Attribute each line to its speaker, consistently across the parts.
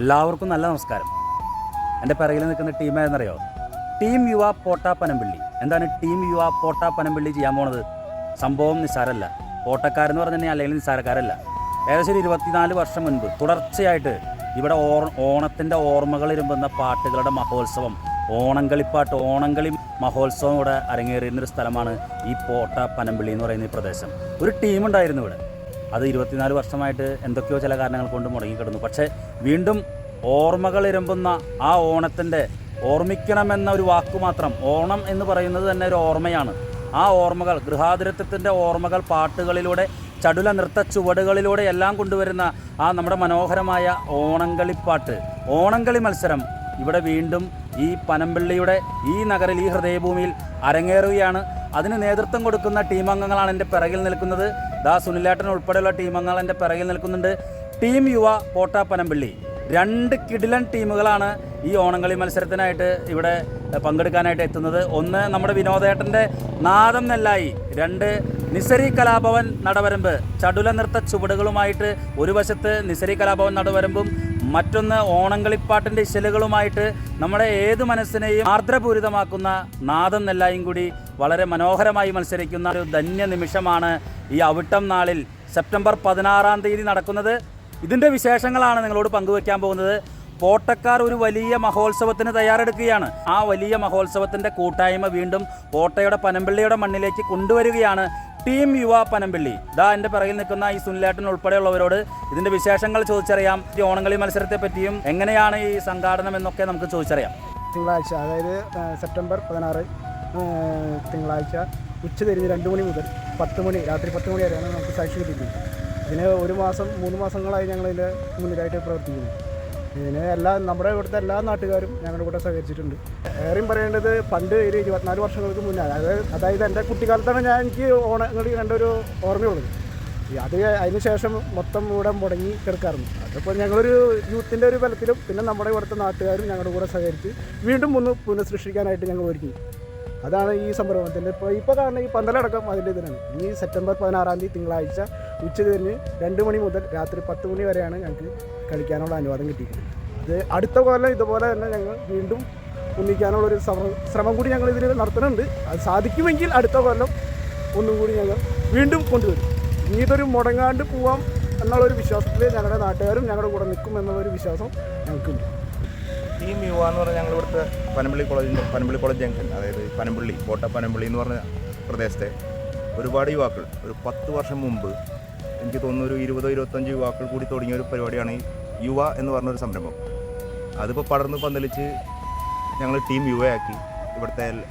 Speaker 1: എല്ലാവർക്കും നല്ല നമസ്കാരം. എൻ്റെ പിറകിൽ നിൽക്കുന്ന ടീം ഏതെന്നറിയോ? ടീം യുവ പോട്ട പനമ്പിള്ളി. എന്താണ് ടീം യുവ പോട്ട പനമ്പിള്ളി ചെയ്യാൻ പോണത്? സംഭവം നിസ്സാരമല്ല. പോട്ടക്കാരെന്ന് പറഞ്ഞാൽ അല്ലെങ്കിൽ നിസ്സാരക്കാരല്ല. ഏകദേശം ഒരു 24 വർഷം മുൻപ് തുടർച്ചയായിട്ട് ഇവിടെ ഓണത്തിൻ്റെ ഓർമ്മകൾ ഇരുമ്പുന്ന പാട്ടുകളുടെ മഹോത്സവം, ഓണംകളിപ്പാട്ട്, ഓണംകളി മഹോത്സവം ഇവിടെ അരങ്ങേറിയിരുന്നൊരു സ്ഥലമാണ് ഈ പോട്ട പനമ്പിള്ളി എന്ന് പറയുന്ന ഈ പ്രദേശം. ഒരു ടീമുണ്ടായിരുന്നു ഇവിടെ. അത് 24 വർഷമായിട്ട് എന്തൊക്കെയോ ചില കാരണങ്ങൾ കൊണ്ട് മുടങ്ങിക്കിടന്നു. പക്ഷേ വീണ്ടും ഓർമ്മകൾ ഇരമ്പുന്ന ആ ഓണത്തിൻ്റെ ഓർമ്മിക്കണമെന്ന ഒരു വാക്കു മാത്രം, ഓണം എന്ന് പറയുന്നത് തന്നെ ഒരു ഓർമ്മയാണ്. ആ ഓർമ്മകൾ, ഗൃഹാതുരത്വത്തിൻ്റെ ഓർമ്മകൾ പാട്ടുകളിലൂടെ, ചടുല നൃത്ത ചുവടുകളിലൂടെ എല്ലാം കൊണ്ടുവരുന്ന ആ നമ്മുടെ മനോഹരമായ ഓണംകളിപ്പാട്ട്, ഓണംകളി മത്സരം ഇവിടെ വീണ്ടും ഈ പനമ്പിള്ളിയുടെ ഈ നഗരിൽ, ഈ ഹൃദയഭൂമിയിൽ അരങ്ങേറുകയാണ്. അതിന് നേതൃത്വം കൊടുക്കുന്ന ടീമംഗങ്ങളാണ് എൻ്റെ പിറകിൽ നിൽക്കുന്നത്. സുനിലേട്ടൻ ഉൾപ്പെടെയുള്ള ടീമംഗങ്ങൾ എൻ്റെ പിറകിൽ നിൽക്കുന്നുണ്ട്. ടീം യുവ പോട്ട പനമ്പിള്ളി 2 കിടിലൻ ടീമുകളാണ് ഈ ഓണംകളി മത്സരത്തിനായിട്ട് ഇവിടെ പങ്കെടുക്കാനായിട്ട് എത്തുന്നത്. ഒന്ന് നമ്മുടെ വിനോദേട്ടൻ്റെ നാദം നെല്ലായി, 2 നിസരി കലാഭവൻ നടവരമ്പ് ചടുല നൃത്ത ചുവടുകളുമായിട്ട് ഒരു വശത്ത് നിസരി കലാഭവൻ നടവരമ്പും മറ്റൊന്ന് ഓണംകളിപ്പാട്ടിൻ്റെ ഇശലുകളുമായിട്ട് നമ്മുടെ ഏത് മനസ്സിനെയും ആർദ്രപൂരിതമാക്കുന്ന നാദം നെല്ലായും കൂടി വളരെ മനോഹരമായി മത്സരിക്കുന്ന ഒരു ധന്യ നിമിഷമാണ് ഈ അവിട്ടം നാളിൽ സെപ്റ്റംബർ 16-ാം തീയതി നടക്കുന്നത്. ഇതിൻ്റെ വിശേഷങ്ങളാണ് നിങ്ങളോട് പങ്കുവയ്ക്കാൻ പോകുന്നത്. പോട്ടക്കാർ ഒരു വലിയ മഹോത്സവത്തിന് തയ്യാറെടുക്കുകയാണ്. ആ വലിയ മഹോത്സവത്തിൻ്റെ കൂട്ടായ്മ വീണ്ടും പോട്ടയുടെ പനമ്പിള്ളിയുടെ മണ്ണിലേക്ക് കൊണ്ടുവരികയാണ് ടീം യുവ പനമ്പിള്ളി. എൻ്റെ പിറകിൽ നിൽക്കുന്ന ഈ സുനിലേട്ടൻ ഉൾപ്പെടെയുള്ളവരോട് ഇതിൻ്റെ വിശേഷങ്ങൾ ചോദിച്ചറിയാം. ഈ ഓണംകളി മത്സരത്തെ പറ്റിയും എങ്ങനെയാണ് ഈ സംഘാടനം എന്നൊക്കെ നമുക്ക് ചോദിച്ചറിയാം.
Speaker 2: തിങ്കളാഴ്ച, അതായത് സെപ്റ്റംബർ 16 തിങ്കളാഴ്ച ഉച്ചതിരിഞ്ഞ് 2 മണി മുതൽ 10 മണി, രാത്രി 10 മണി വരെയാണ് നമുക്ക് സാക്ഷി കിട്ടിയിരിക്കുന്നത്. ഇതിന് 3 മാസങ്ങളായി ഞങ്ങളിതിൻ്റെ മുന്നിലായിട്ട് പ്രവർത്തിക്കുന്നു. ഇതിന് നമ്മുടെ ഇവിടുത്തെ എല്ലാ നാട്ടുകാരും ഞങ്ങളുടെ കൂടെ സഹകരിച്ചിട്ടുണ്ട്. ഏറെയും പറയേണ്ടത് പണ്ട് ഒരു 24 വർഷങ്ങൾക്ക് മുന്നേ, അതായത് എൻ്റെ കുട്ടിക്കാലത്താണ് എനിക്ക് ഓണങ്ങളി കണ്ടൊരു ഓർമ്മയുള്ളത്. അതിന് ശേഷം മൊത്തം ഇവിടെ മുടങ്ങി കിടക്കാറുണ്ട്. അതിപ്പോൾ ഞങ്ങളൊരു യൂത്തിൻ്റെ ഒരു ബലത്തിലും പിന്നെ നമ്മുടെ ഇവിടുത്തെ നാട്ടുകാരും ഞങ്ങളുടെ കൂടെ സഹകരിച്ച് വീണ്ടും പുനഃസൃഷ്ടിക്കാനായിട്ട് ഞങ്ങൾ ഒരുങ്ങി. അതാണ് ഈ സംരംഭത്തിൻ്റെ ഇപ്പോൾ കാണുന്ന ഈ പന്തലടക്കം അതിൻ്റെ ഇതിനാണ്. ഈ സെപ്റ്റംബർ 16-ാം തീയതി തിങ്കളാഴ്ച ഉച്ചതിരിഞ്ഞ് 2 മണി മുതൽ രാത്രി 10 മണി വരെയാണ് ഞങ്ങൾക്ക് കളിക്കാനുള്ള അനുവാദം കിട്ടിയിരിക്കുന്നത്. ഇത് അടുത്ത കൊല്ലം ഇതുപോലെ തന്നെ ഞങ്ങൾ വീണ്ടും ഒന്നിക്കാനുള്ളൊരു ശ്രമം കൂടി ഞങ്ങൾ ഇതിൽ നടത്തുന്നുണ്ട്. അത് സാധിക്കുമെങ്കിൽ അടുത്ത കൊല്ലം ഒന്നും കൂടി ഞങ്ങൾ വീണ്ടും കൊണ്ടുവരും. ഇനി ഇതൊരു മുടങ്ങാണ്ട് പോവാം എന്നുള്ളൊരു വിശ്വാസത്തിൽ ഞങ്ങളുടെ നാട്ടുകാരും ഞങ്ങളുടെ കൂടെ നിൽക്കും എന്നുള്ളൊരു വിശ്വാസം ഞങ്ങൾക്കുണ്ട്.
Speaker 3: ടീം യുവ എന്ന് പറഞ്ഞാൽ ഞങ്ങൾ ഇവിടുത്തെ പനമ്പിള്ളി കോളേജ് ജംഗ്ഷൻ, അതായത് പനമ്പിള്ളി, കോട്ട പനമ്പിള്ളി എന്ന് പറഞ്ഞ പ്രദേശത്തെ ഒരുപാട് യുവാക്കൾ ഒരു 10 വർഷം മുമ്പ്, എനിക്ക് തോന്നുന്നു ഒരു 20-25 യുവാക്കൾ കൂടി തുടങ്ങിയ ഒരു പരിപാടിയാണ് ഈ യുവ എന്ന് പറഞ്ഞൊരു സംരംഭം. അതിപ്പോൾ പടർന്ന് പന്തലിച്ച് ഞങ്ങൾ ടീം യുവയാക്കി.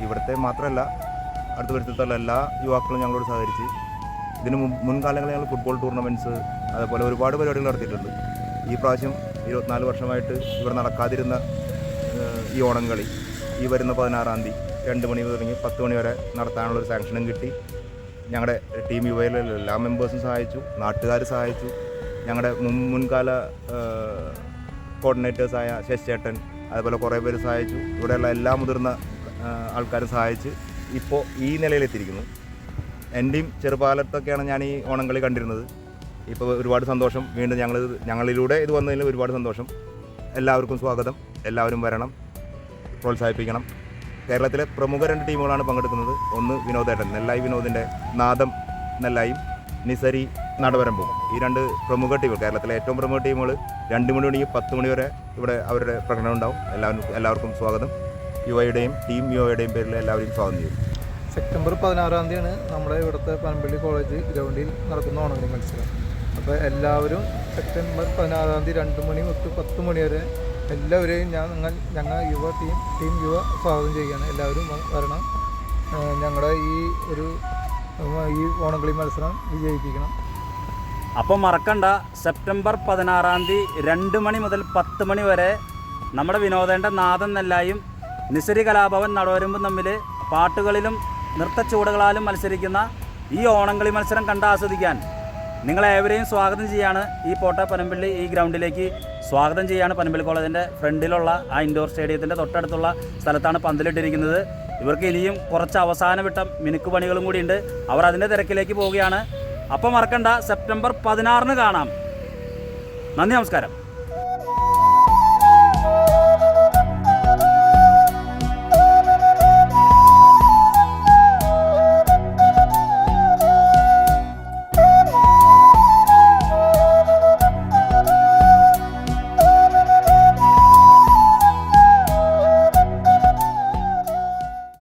Speaker 3: ഇവിടുത്തെ മാത്രമല്ല, അടുത്ത വരുത്തുള്ള എല്ലാ യുവാക്കളും ഞങ്ങളോട് സഹകരിച്ച് ഇതിന് മുൻകാലങ്ങളിൽ ഞങ്ങൾ ഫുട്ബോൾ ടൂർണമെൻറ്റ്സ് അതേപോലെ ഒരുപാട് പരിപാടികൾ നടത്തിയിട്ടുണ്ട്. ഈ പ്രാവശ്യം 24 വർഷമായിട്ട് ഇവിടെ നടക്കാതിരുന്ന ഈ ഓണംകളി ഈ വരുന്ന 16-ാം തീയതി 2 മണി തുടങ്ങി 10 മണി വരെ നടത്താനുള്ളൊരു സാങ്ഷനും കിട്ടി. ഞങ്ങളുടെ ടീം യുവയിലെ എല്ലാ മെമ്പേഴ്സും സഹായിച്ചു, നാട്ടുകാർ സഹായിച്ചു, ഞങ്ങളുടെ മുൻകാല കോർഡിനേറ്റേഴ്സായ ശശിചേട്ടൻ അതുപോലെ കുറേ പേര് സഹായിച്ചു. ഇവിടെയുള്ള എല്ലാ മുതിർന്ന ആൾക്കാരും സഹായിച്ച് ഇപ്പോൾ ഈ നിലയിലെത്തിയിരിക്കുന്നു. എൻ്റെയും ചെറുപാലത്തൊക്കെയാണ് ഞാൻ ഈ ഓണംകളി കണ്ടിരുന്നത്. ഇപ്പോൾ ഒരുപാട് സന്തോഷം. വീണ്ടും ഞങ്ങളിലൂടെ ഇത് വന്നതിൽ ഒരുപാട് സന്തോഷം. എല്ലാവർക്കും സ്വാഗതം. എല്ലാവരും വരണം, പ്രോത്സാഹിപ്പിക്കണം. കേരളത്തിലെ പ്രമുഖ 2 ടീമുകളാണ് പങ്കെടുക്കുന്നത്. ഒന്ന് വിനോദേട്ടൻ, നെല്ലായി വിനോദിൻ്റെ നാദം നെല്ലായും നിസരി നടവരമ്പും. ഈ 2 പ്രമുഖ ടീമുകൾ, കേരളത്തിലെ ഏറ്റവും പ്രമുഖ ടീമുകൾ 2 മണി തുടങ്ങി 10 മണി വരെ ഇവിടെ അവരുടെ പ്രകടനം ഉണ്ടാവും. എല്ലാവർക്കും സ്വാഗതം. യുവയുടെയും ടീം യുവയുടെയും പേരിൽ എല്ലാവരെയും സ്വാഗതം ചെയ്യും.
Speaker 4: സെപ്റ്റംബർ 16-ാം തീയതിയാണ് നമ്മുടെ ഇവിടുത്തെ പനമ്പിള്ളി കോളേജ് ഗ്രൗണ്ടിൽ നടക്കുന്ന ഓണംകളി മത്സരം. അപ്പോൾ എല്ലാവരും സെപ്റ്റംബർ 16-ാം തീയതി 2 മണി തൊട്ട് 10 മണി വരെ എല്ലാവരെയും ഞങ്ങൾ യുവ ടീം യുവ സ്വാഗതം ചെയ്യുകയാണ്. എല്ലാവരും വരണം. ഞങ്ങളുടെ ഈ ഓണംകളി മത്സരം വിജയിപ്പിക്കണം.
Speaker 1: അപ്പം മറക്കണ്ട, സെപ്റ്റംബർ 16-ാം തീയതി 2 മണി മുതൽ 10 മണി വരെ നമ്മുടെ വിനോദേൻ്റെ നാദം നെല്ലായും നിസരി കലാഭവൻ നടവരമ്പും തമ്മിൽ പാട്ടുകളിലും നൃത്തച്ചുവടുകളാലും മത്സരിക്കുന്ന ഈ ഓണംകളി മത്സരം ആസ്വദിക്കാൻ നിങ്ങളേവരെയും സ്വാഗതം ചെയ്യാണ്. ഈ പോട്ട പനമ്പിള്ളി ഈ ഗ്രൗണ്ടിലേക്ക് സ്വാഗതം ചെയ്യാണ്. പനമ്പിള്ളി കോളേജിൻ്റെ ഫ്രണ്ടിലുള്ള ആ ഇൻഡോർ സ്റ്റേഡിയത്തിൻ്റെ തൊട്ടടുത്തുള്ള സ്ഥലത്താണ് പന്തലിട്ടിരിക്കുന്നത്. ഇവർക്ക് ഇനിയും കുറച്ച് അവസാനവട്ടം മിനുക്കുപണികളും കൂടിയുണ്ട്. അവർ അതിൻ്റെ തിരക്കിലേക്ക് പോവുകയാണ്. അപ്പം മറക്കണ്ട, സെപ്റ്റംബർ 16-ന് കാണാം. നന്ദി, നമസ്കാരം.